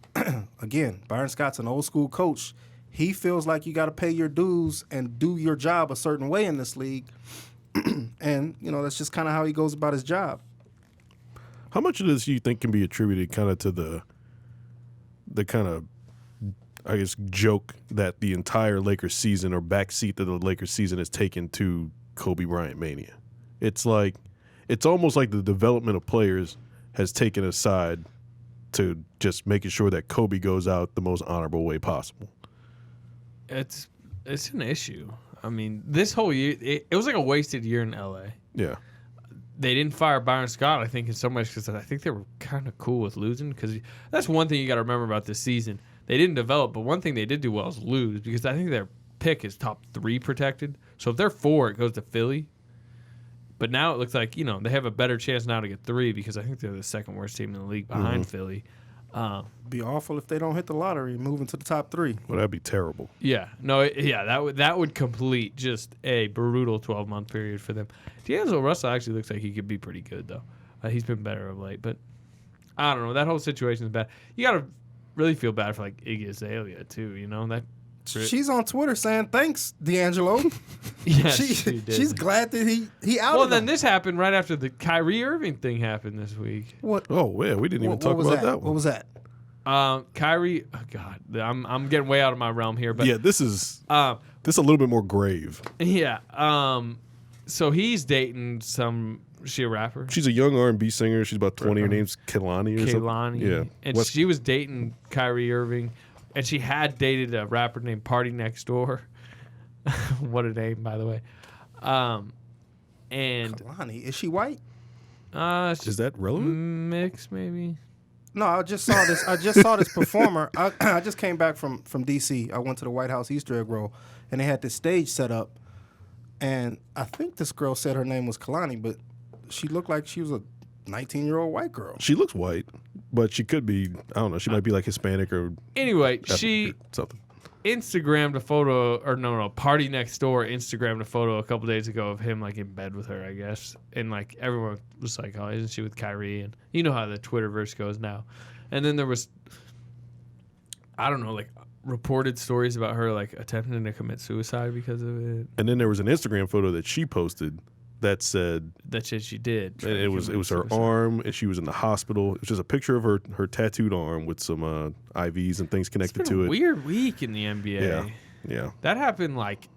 again, Byron Scott's an old-school coach. He feels like you got to pay your dues and do your job a certain way in this league. And, you know, that's just kind of how he goes about his job. How much of this do you think can be attributed kind of to the kind of, I guess, joke that the entire Lakers season or backseat that the Lakers season has taken to Kobe Bryant mania? It's like, it's almost like the development of players has taken a side to just making sure that Kobe goes out the most honorable way possible. It's an issue. I mean, this whole year, it was like a wasted year in LA. Yeah. They didn't fire Byron Scott, I think, in so much because I think they were kind of cool with losing. Because that's one thing you got to remember about this season. They didn't develop, but one thing they did do well is lose because I think their pick is top 3 protected. So if they're 4, it goes to Philly. But now it looks like, you know, they have a better chance now to get 3 because I think they're the second worst team in the league behind Philly. Be awful if they don't hit the lottery and move into the top 3. Well, that'd be terrible. Yeah. No, that would complete just a brutal 12-month period for them. D'Angelo Russell actually looks like he could be pretty good, though. He's been better of late. But I don't know. That whole situation is bad. You got to really feel bad for, like, Iggy Azalea, too, you know? She's on Twitter saying, thanks, D'Angelo. Yes, she did. She's glad that he outed Well, then him. this happened right after the Kyrie Irving thing happened this week. What? Oh, yeah, we didn't even talk about that one. What was that? Kyrie, oh God, I'm getting way out of my realm here, but Yeah, this is a little bit more grave. yeah. So he's dating she a rapper, She's a young R&B singer. She's about 20. Her name's Kehlani or Kehlani. something. Yeah. And she was dating Kyrie Irving, and she had dated a rapper named Party Next Door. What a name, by the way. And Kalani, is she white? Is that relevant? Mix maybe. No, I just saw this. I just saw this performer. I just came back from D.C. I went to the White House Easter egg roll, and they had this stage set up. And I think this girl said her name was Kalani, but she looked like she was a 19-year-old white girl. She looks white, but she could be, I don't know, she might be like Hispanic or Anyway, ethnic she or something. Instagrammed a photo, or no, Party Next Door Instagrammed a photo a couple days ago of him like in bed with her, I guess, and like everyone was like, "Oh, isn't she with Kyrie?" And you know how the Twitterverse goes now. And then there was, I don't know, like reported stories about her like attempting to commit suicide because of it. And then there was an Instagram photo that she posted that said that shit she did. and it was her arm, and she was in the hospital. It was just a picture of her tattooed arm with some IVs and things connected It's been to a it. weird week in the NBA. Yeah. That happened like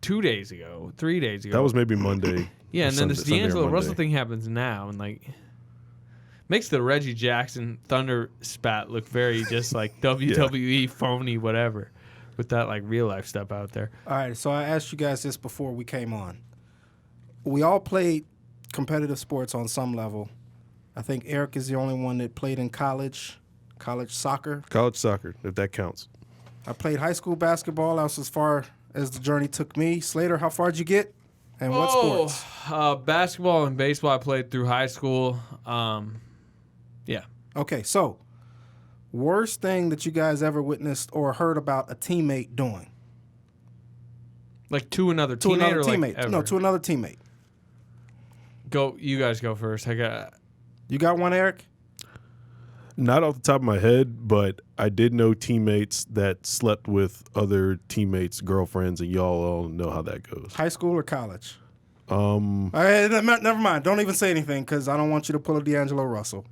2 days ago, 3 days ago. That was maybe Monday. Yeah, or and then this Sunday or D'Angelo Monday. Russell thing happens now, and like makes the Reggie Jackson Thunder spat look very just like WWE phony whatever, with that like real life stuff out there. All right, so I asked you guys this before we came on. We all played competitive sports on some level. I think Eric is the only one that played in college soccer. College soccer, if that counts. I played high school basketball. That was as far as the journey took me. Slater, how far did you get And what sports? Basketball and baseball I played through high school. Yeah. Okay, so worst thing that you guys ever witnessed or heard about a teammate doing? Like to another To teammate another or teammate. like ever? No, to another teammate. Go. You guys go first. You got one, Eric? Not off the top of my head, but I did know teammates that slept with other teammates' girlfriends, and y'all all know how that goes. High school or college? All right, never mind. Don't even say anything because I don't want you to pull a D'Angelo Russell.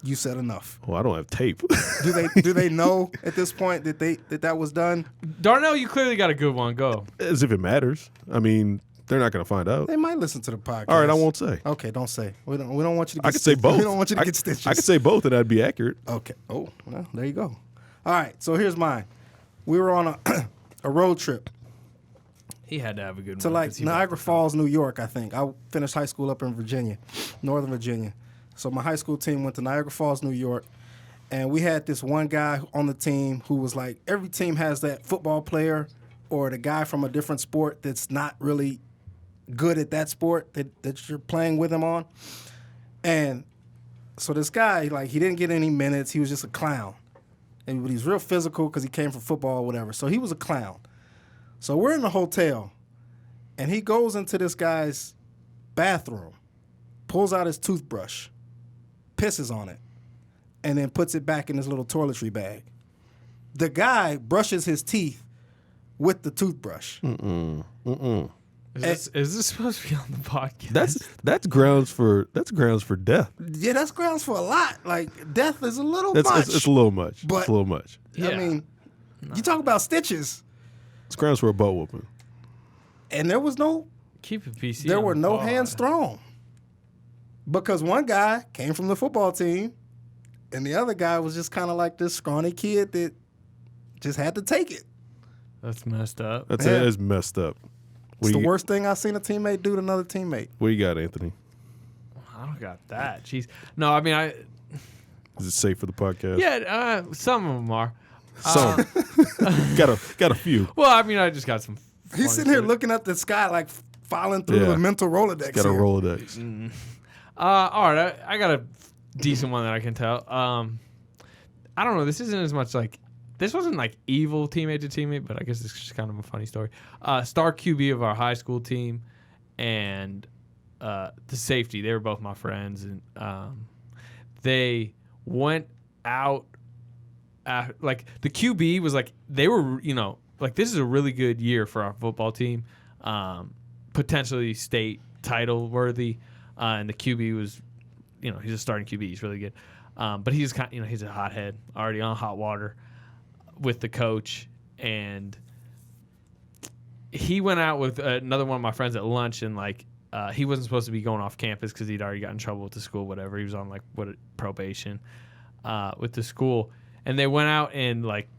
You said enough. Well, I don't have tape. Do they know at this point that was done? Darnell, you clearly got a good one. Go. As if it matters. I mean, they're not going to find out. They might listen to the podcast. All right, I won't say. Okay, don't say. We don't want you to get I could say both. We don't want you to get stitches. I could say both, and that'd be accurate. Okay. Oh, well, there you go. All right, so here's mine. We were on a road trip He had to have a good to one. like 'cause he Niagara Falls, New York, I think. I finished high school up in Virginia, Northern Virginia. So my high school team went to Niagara Falls, New York, and we had this one guy on the team who was like, every team has that football player or the guy from a different sport that's not really good at that sport that you're playing with him on. And so this guy, like, he didn't get any minutes. He was just a clown. But he's real physical because he came from football or whatever. So he was a clown. So we're in the hotel, and he goes into this guy's bathroom, pulls out his toothbrush, pisses on it, and then puts it back in his little toiletry bag. The guy brushes his teeth with the toothbrush. Is this supposed to be on the podcast? That's grounds for death. Yeah, that's grounds for a lot. Like, death is a little It's much. a little much. But- It's a little much. Yeah. I mean, you talk about stitches, It's grounds for a butt whooping. and there was no Keep it PC. there on were the no pod. hands thrown because one guy came from the football team and the other guy was just kind of like this scrawny kid that just had to take it. That's messed up. That's Yeah. that is messed up. It's What the do you- worst thing I've seen a teammate do to another teammate. What you got, Anthony? I don't got that. Jeez. No, I mean, Is it safe for the podcast? yeah, some of them are. Some. got a few. Well, I mean, I just got some. He's funny sitting here shit. looking at the sky like filing through Yeah. the mental Rolodex. Got a here. Rolodex. All right, I got a decent one that I can tell. I don't know. This isn't as much like this wasn't like evil teammate to teammate, but I guess it's just kind of a funny story. Star QB of our high school team and the safety. They were both my friends, and they went out. Like the QB was like they were, like this is a really good year for our football team, potentially state title worthy, and the QB was, he's a starting QB. He's really good, but he's kind, he's a hothead, already on hot water with the coach, and he went out with another one of my friends at lunch, and like he wasn't supposed to be going off campus because he'd already got in trouble with the school, whatever. He was on like probation with the school. And they went out and, like,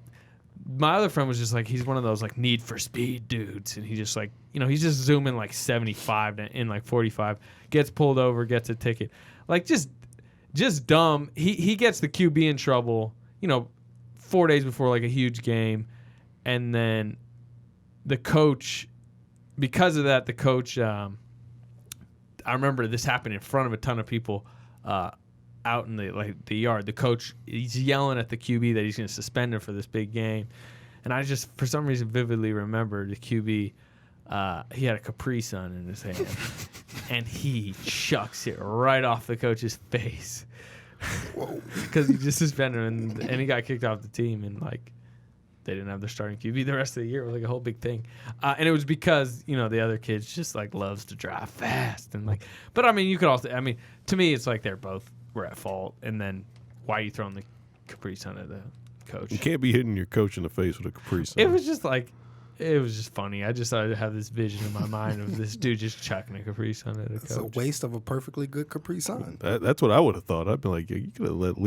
my other friend was just, like, he's one of those, like, Need for Speed dudes. And he just, like, he's just zooming, like, 75 in, like, 45. Gets pulled over, gets a ticket. Like, just dumb. He gets the QB in trouble, 4 days before, like, a huge game. And then the coach, because of that, the coach, I remember this happened in front of a ton of people, out in the yard. The coach, he's yelling at the QB that he's going to suspend him for this big game. And I just, for some reason, vividly remember the QB, he had a Capri Sun in his hand. And he chucks it right off the coach's face. Because he just suspended him, and he got kicked off the team. And, like, they didn't have their starting QB the rest of the year. It was like a whole big thing. And it was because, the other kids just, like, loves to drive fast. And, like, but, I mean, you could also, to me, it's like they're both were at fault, and then why are you throwing the Capri Sun at the coach? You can't be hitting your coach in the face with a Capri Sun. It was just funny. I just started to have this vision in my mind of this dude just chucking a Capri Sun at a It's a coach. waste of a perfectly good Capri Sun. That's what I would have thought. I'd been like, you could have let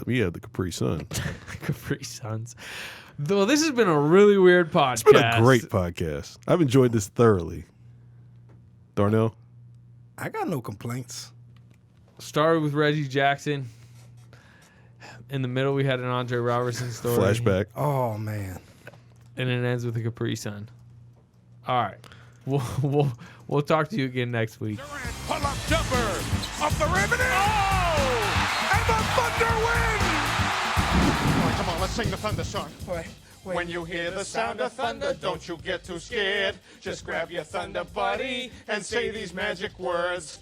me have the Capri Sun. Capri Suns. Well, this has been a really weird podcast. It's been a great podcast. I've enjoyed this thoroughly. Darnell? I got no complaints. Started with Reggie Jackson. In the middle, we had an Andre Robertson story. Flashback. Oh, man. And it ends with a Capri Sun. All right. We'll talk to you again next week. Durant, pull-up jumper, off the rim, and and the Thunder win! All right, come on, let's sing the Thunder song. When you hear the sound of thunder, don't you get too scared. Just grab your Thunder Buddy and say these magic words.